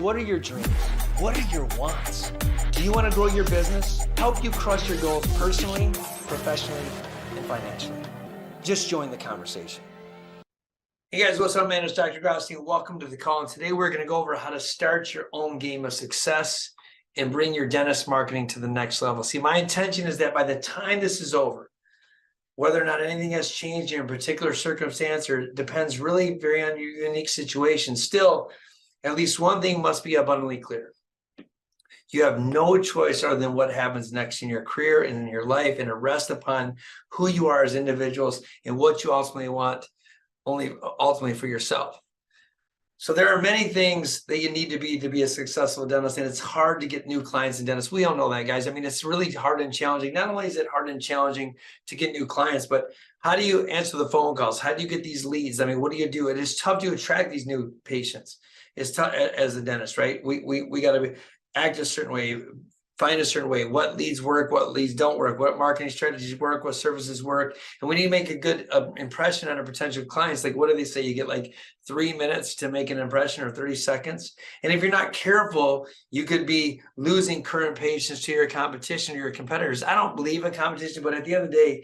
What are your dreams? What are your wants? Do you want to grow your business? Help you crush your goals personally, professionally, and financially? Just join the conversation. Hey guys, what's up, man? It's Dr. Grossi. Welcome to the call. And today we're going to go over how to start your own game of success and bring your dentist marketing to the next level. See, my intention is that by the time this is over, whether or not anything has changed in your particular circumstance, or depends really very on your unique situation, still, at least one thing must be abundantly clear. You have no choice other than what happens next in your career and in your life, and it rests upon who you are as individuals and what you ultimately want, ultimately for yourself. So there are many things that you need to be a successful dentist, and it's hard to get new clients and dentists. We all know that, guys. I mean, it's really hard and challenging. Not only is it hard and challenging to get new clients, but how do you answer the phone calls? How do you get these leads? I mean, what do you do? It is tough to attract these new patients. It's tough as a dentist, right? We got to act a certain way, find a certain way. What leads work, what leads don't work, what marketing strategies work, what services work. And we need to make a good impression on our potential clients. Like, what do they say? You get like 3 minutes to make an impression, or 30 seconds. And if you're not careful, you could be losing current patients to your competition or your competitors. I don't believe in competition, but at the end of the day,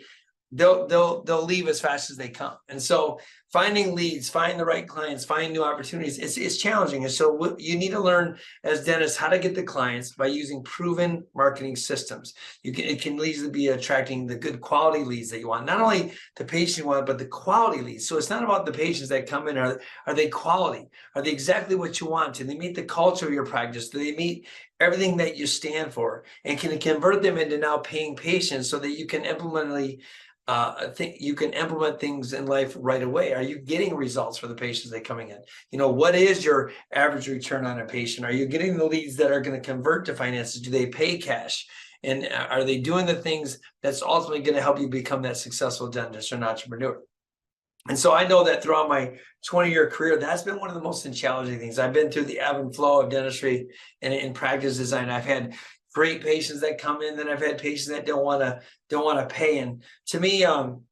they'll leave as fast as they come. And so finding leads, find the right clients, find new opportunities, it's challenging. And so you need to learn as dentists how to get the clients by using proven marketing systems. It can easily be attracting the good quality leads that you want, not only the patient you want, but the quality leads. So it's not about the patients that come in. Are they quality? Are they exactly what you want? Do they meet the culture of your practice? Do they meet everything that you stand for? And can it convert them into now paying patients so that you can implement things in life right away? Are you getting results for the patients that are coming in? You know, what is your average return on a patient? Are you getting the leads that are going to convert to finances? Do they pay cash? And are they doing the things that's ultimately going to help you become that successful dentist or an entrepreneur? And so I know that throughout my 20-year career, that's been one of the most challenging things. I've been through the ebb and flow of dentistry and in practice design. I've had great patients that come in, then I've had patients that don't want to pay. And to me,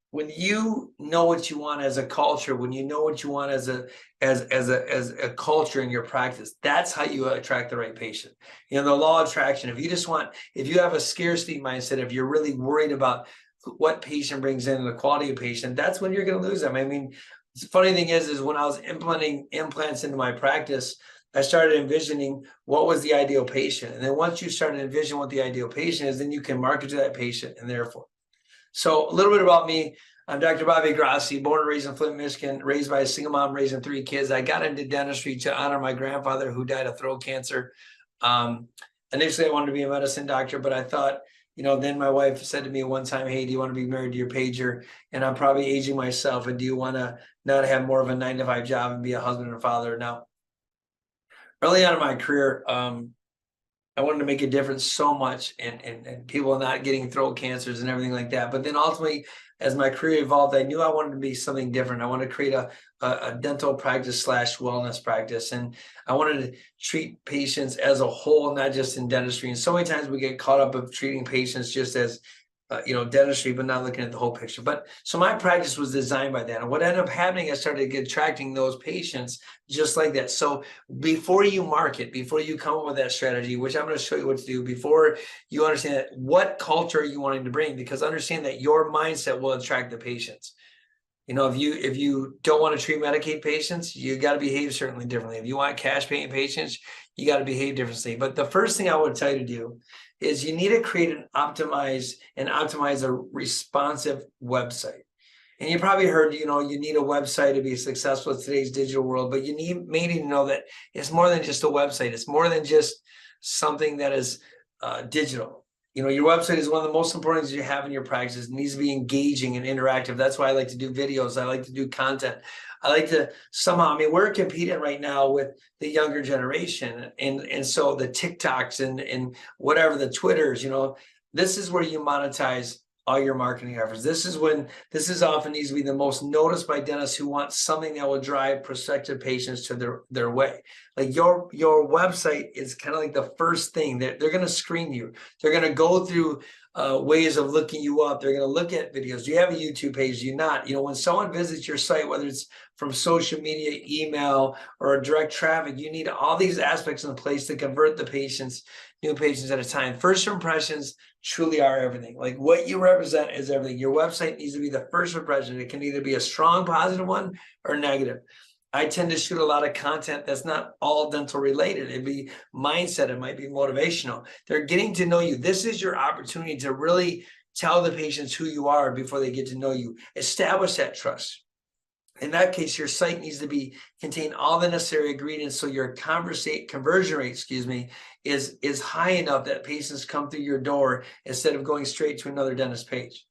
when you know what you want as a culture, when you know what you want as a culture in your practice, that's how you attract the right patient. You know, the law of attraction. If you have a scarcity mindset, if you're really worried about what patient brings in and the quality of patient, that's when you're going to lose them. I mean, the funny thing is when I was implementing implants into my practice, I started envisioning what was the ideal patient. And then once you start to envision what the ideal patient is, then you can market to that patient and therefore. So a little bit about me. I'm Dr. Bobby Grossi, born and raised in Flint, Michigan, raised by a single mom, raising 3 kids. I got into dentistry to honor my grandfather who died of throat cancer. Initially, I wanted to be a medicine doctor, but I thought, you know, then my wife said to me one time, hey, do you want to be married to your pager? And I'm probably aging myself. And do you want to not have more of a 9-to-5 job and be a husband and father? Now, early on in my career, I wanted to make a difference so much and people not getting throat cancers and everything like that. But then ultimately, as my career evolved, I knew I wanted to be something different. I wanted to create a dental practice / wellness practice. And I wanted to treat patients as a whole, not just in dentistry. And so many times we get caught up of treating patients just as dentistry, but not looking at the whole picture. But so my practice was designed by that. And what ended up happening, I started attracting those patients just like that. So before you market, before you come up with that strategy, which I'm going to show you what to do, before you understand that, what culture are you wanting to bring? Because understand that your mindset will attract the patients. You know, if you don't want to treat Medicaid patients, you got to behave certainly differently. If you want cash paying patients, you got to behave differently. But the first thing I would tell you to do is you need to create and optimize a responsive website. And you probably heard, you know, you need a website to be successful in today's digital world, but you may need to know that it's more than just a website. It's more than just something that is digital. You know, your website is one of the most important things you have in your practice. It needs to be engaging and interactive. That's why I like to do videos. I like to do content. I like to somehow, I mean, we're competing right now with the younger generation. And so the TikToks and whatever, the Twitters, you know, this is where you monetize all your marketing efforts. This is often needs to be the most noticed by dentists who want something that will drive prospective patients to their way. Like your website is kind of like the first thing that they're going to screen you. They're going to go through ways of looking you up. They're going to look at videos. Do you have a YouTube page? Do you not? You know, when someone visits your site, whether it's from social media, email, or direct traffic, you need all these aspects in place to convert the patients, new patients at a time. First impressions truly are everything. Like what you represent is everything. Your website needs to be the first impression. It can either be a strong positive one or negative. I tend to shoot a lot of content that's not all dental related. It'd be mindset. It might be motivational. They're getting to know you. This is your opportunity to really tell the patients who you are before they get to know you. Establish that trust. In that case, your site needs to contain all the necessary ingredients so your conversion rate, is high enough that patients come through your door instead of going straight to another dentist page.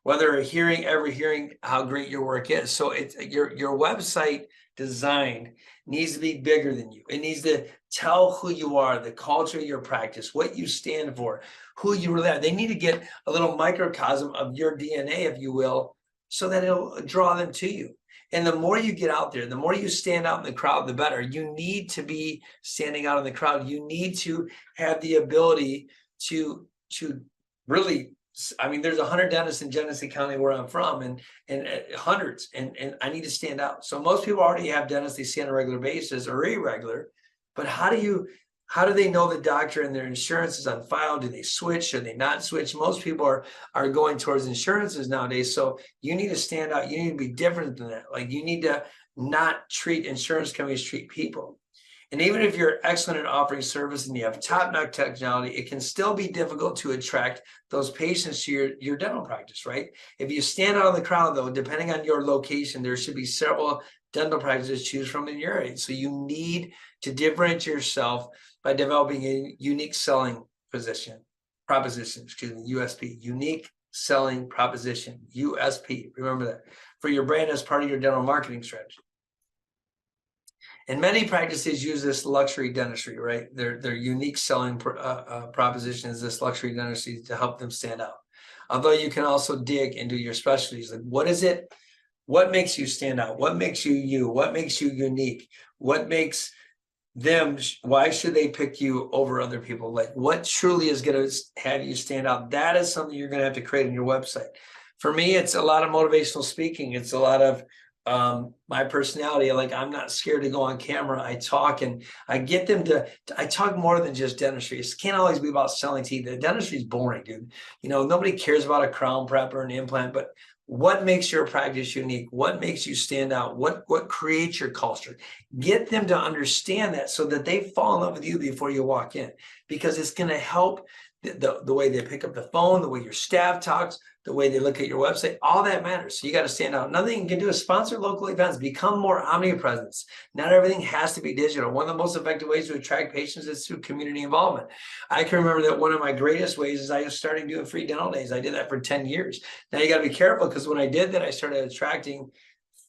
Whether hearing how great your work is. So it's your website design needs to be bigger than you. It needs to tell who you are, the culture of your practice, what you stand for, who you really are. They need to get a little microcosm of your DNA, if you will, so that it'll draw them to you. And the more you get out there, the more you stand out in the crowd, the better. You need to be standing out in the crowd. You need to have the ability to really, I mean, there's 100 dentists in Genesee County where I'm from, and hundreds, and I need to stand out. So most people already have dentists they see on a regular basis or irregular, but how do they know the doctor and their insurance is on file? Do they switch? Should they not switch? Most people are going towards insurances nowadays. So you need to stand out. You need to be different than that. Like you need to not treat insurance companies, treat people. And even if you're excellent at offering service and you have top-notch technology, it can still be difficult to attract those patients to your dental practice, right? If you stand out in the crowd, though, depending on your location, there should be several dental practices to choose from in your area. So you need to differentiate yourself by developing a unique selling proposition, USP, unique selling proposition, USP. Remember that for your brand as part of your dental marketing strategy. And many practices use this luxury dentistry, right? Their unique selling proposition is this luxury dentistry to help them stand out. Although you can also dig into your specialties. Like, what is it? What makes you stand out? What makes you you? What makes you unique? What makes them, why should they pick you over other people? Like, what truly is going to have you stand out? That is something you're going to have to create in your website. For me, it's a lot of motivational speaking. It's a lot of my personality. Like, I'm not scared to go on camera. I talk and I get them I talk more than just dentistry. It can't always be about selling teeth. The dentistry is boring, dude. You know, nobody cares about a crown prep or an implant, but what makes your practice unique? What makes you stand out? What creates your culture? Get them to understand that so that they fall in love with you before you walk in, because it's going to help the way they pick up the phone, the way your staff talks, the way they look at your website, all that matters. So you got to stand out. Another thing you can do is sponsor local events, become more omnipresent. Not everything has to be digital. One of the most effective ways to attract patients is through community involvement. I can remember that one of my greatest ways is I started doing free dental days. I did that for 10 years. Now you got to be careful, because when I did that, I started attracting,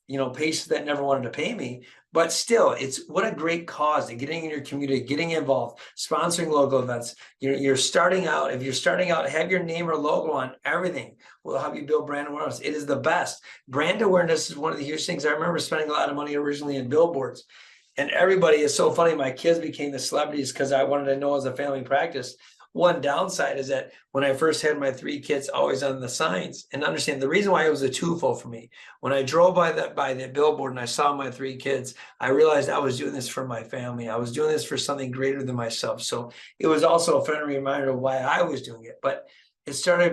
you know, patients that never wanted to pay me. But still, it's what a great cause, and getting in your community, getting involved, sponsoring local events. You're starting out. If you're starting out, have your name or logo on everything. Will help you build brand awareness. It is the best. Brand awareness is one of the huge things. I remember spending a lot of money originally in billboards, and everybody is so funny. My kids became the celebrities because I wanted to know as a family practice. One downside is that when I first had my 3 kids always on the signs, and understand the reason why it was a twofold for me. When I drove by the billboard and I saw my 3 kids, I realized I was doing this for my family. I was doing this for something greater than myself. So it was also a friendly reminder of why I was doing it. But it started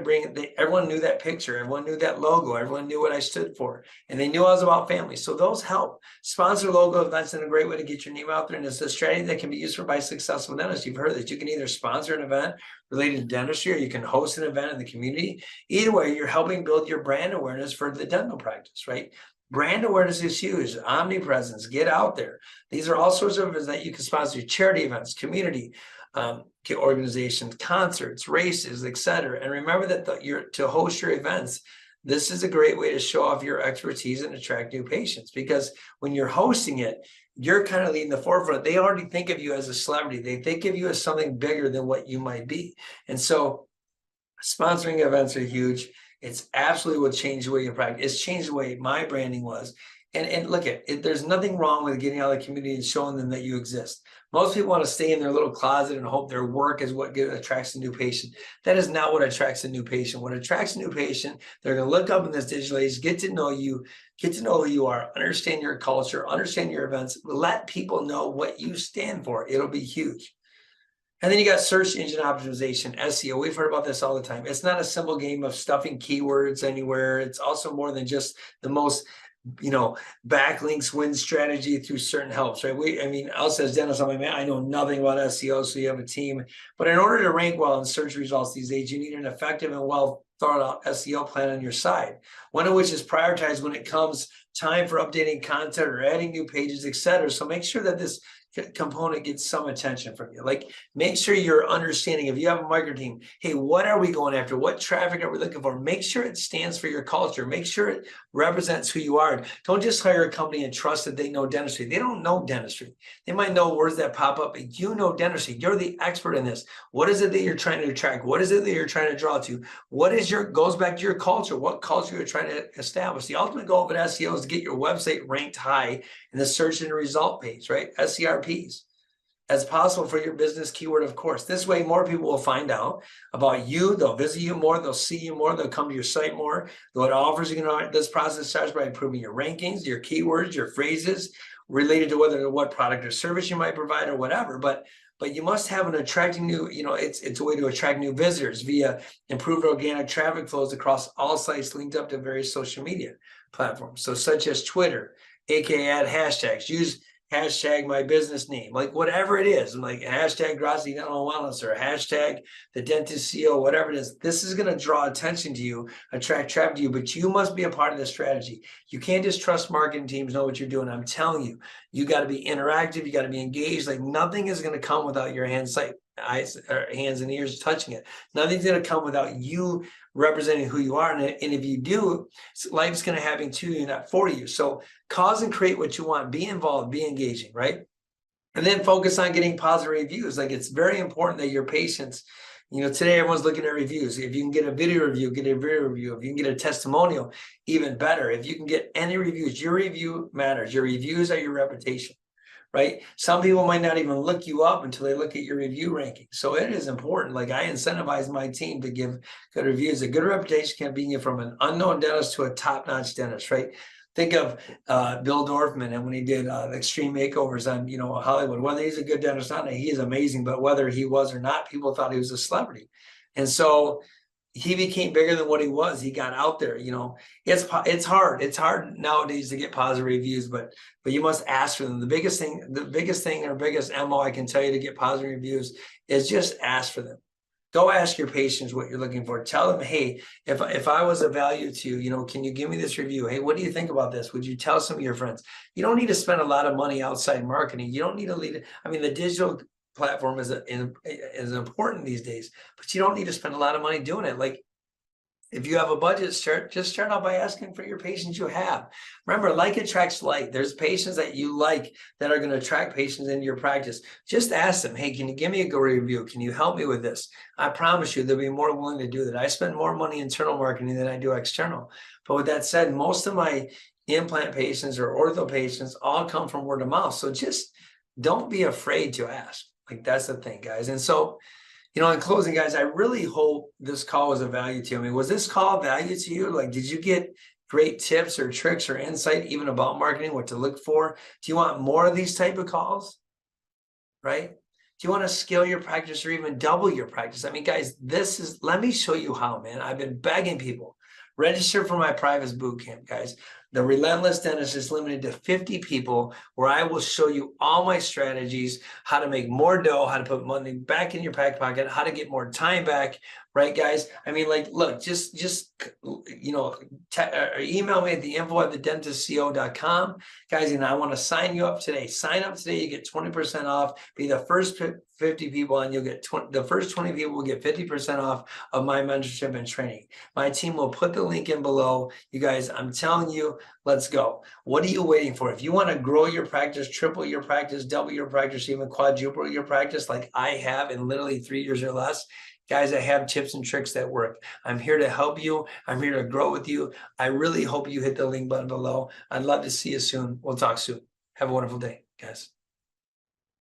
everyone knew that picture, everyone knew that logo, everyone knew what I stood for, and they knew I was about family. So those help. Sponsor logo events is a great way to get your name out there, and it's a strategy that can be used by successful dentists. You've heard that you can either sponsor an event related to dentistry, or you can host an event in the community. Either way, you're helping build your brand awareness for the dental practice, right? Brand awareness is huge. Omnipresence, get out there. These are all sorts of events that you can sponsor: charity events, community organizations, concerts, races, etc. And remember that to host your events, this is a great way to show off your expertise and attract new patients, because when you're hosting it, you're kind of leading the forefront. They already think of you as a celebrity. They think of you as something bigger than what you might be. And so sponsoring events are huge. It's absolutely what changed the way you practice. It's changed the way my branding was. And look at it, there's nothing wrong with getting out of the community and showing them that you exist. Most people want to stay in their little closet and hope their work is what attracts a new patient. That is not what attracts a new patient. What attracts a new patient, they're going to look up in this digital age, get to know you, get to know who you are, understand your culture, understand your events, let people know what you stand for. It'll be huge. And then you got search engine optimization, SEO. We've heard about this all the time. It's not a simple game of stuffing keywords anywhere. It's also more than just the most, backlinks win strategy through certain helps, right? I mean, us as dentists, I'm like, man, I know nothing about SEO, so you have a team. But in order to rank well in search results these days, you need an effective and well thought out SEO plan on your side, one of which is prioritized when it comes time for updating content or adding new pages, etc. So make sure that this component gets some attention from you. Like, make sure you're understanding, if you have a marketing team, hey, what are we going after? What traffic are we looking for? Make sure it stands for your culture. Make sure it represents who you are. Don't just hire a company and trust that they know dentistry. They don't know dentistry. They might know words that pop up, but you know dentistry. You're the expert in this. What is it that you're trying to attract? What is it that you're trying to draw to? What is goes back to your culture? What culture you're trying to establish? The ultimate goal of an SEO is to get your website ranked high in the search and result page, right? SERPs, as possible for your business keyword, of course. This way, more people will find out about you. They'll visit you more. They'll see you more. They'll come to your site more. What offers you can. This process starts by improving your rankings, your keywords, your phrases related to what product or service you might provide or whatever. But you must have an attracting new, it's a way to attract new visitors via improved organic traffic flows across all sites linked up to various social media platforms. So such as Twitter, aka add hashtags, use hashtag my business name, like whatever it is, like hashtag Grazi Dental Wellness or hashtag the dentist CEO, whatever it is. This is going to draw attention to you, attract traffic to you, but you must be a part of the strategy. You can't just trust marketing teams know what you're doing. I'm telling you, you got to be interactive. You got to be engaged. Like, nothing is going to come without your hands and ears touching it. Nothing's going to come without you representing who you are. And if you do, life's going to happen to you, not for you. So cause and create what you want. Be involved, be engaging, right? And then focus on getting positive reviews. Like, it's very important that your patients, today everyone's looking at reviews. If you can get a video review, get a video review. If you can get a testimonial, even better. If you can get any reviews, your review matters. Your reviews are your reputation, right? Some people might not even look you up until they look at your review ranking. So it is important. Like, I incentivize my team to give good reviews. A good reputation can be from an unknown dentist to a top-notch dentist, right? Think of Bill Dorfman, and when he did extreme makeovers on, Hollywood, whether he's a good dentist or not, he is amazing, but whether he was or not, people thought he was a celebrity. And so he became bigger than what he was. He got out there. It's hard. It's hard nowadays to get positive reviews, but you must ask for them. The biggest thing or biggest MO I can tell you to get positive reviews is just ask for them. Go ask your patients what you're looking for. Tell them, hey, if I was of value to you, can you give me this review? Hey, what do you think about this? Would you tell some of your friends? You don't need to spend a lot of money outside marketing. You don't need to lead it. I mean, the digital platform is important these days, but you don't need to spend a lot of money doing it. Like, if you have a budget, just start out by asking for your patients you have. Remember, like attracts like. There's patients that you like that are going to attract patients into your practice. Just ask them, hey, can you give me a good review? Can you help me with this? I promise you they'll be more willing to do that. I spend more money internal marketing than I do external. But with that said, most of my implant patients or ortho patients all come from word of mouth. So just don't be afraid to ask. Like, that's the thing, guys. And so, in closing, guys, I really hope this call was of value to you. I mean, was this call of value to you? Like, did you get great tips or tricks or insight even about marketing, what to look for? Do you want more of these type of calls, right? Do you want to scale your practice or even double your practice? I mean, guys, let me show you how, man. I've been begging people, register for my private boot camp, guys. The Relentless Dentist is limited to 50 people, where I will show you all my strategies, how to make more dough, how to put money back in your back pocket, how to get more time back, right, guys? I mean, like, look, just email me at the info@thedentistco.com, guys, and I want to sign you up today. Sign up today, you get 20% off. Be the first 50 people, and you'll get the first 20 people will get 50% off of my mentorship and training. My team will put the link in below. You guys, I'm telling you, let's go. What are you waiting for? If you want to grow your practice, triple your practice, double your practice, even quadruple your practice like I have in literally 3 years or less, Guys, I have tips and tricks that work. I'm here to help you. I'm here to grow with you. I really hope you hit the link button below. I'd love to see you soon. We'll talk soon. Have a wonderful day, guys.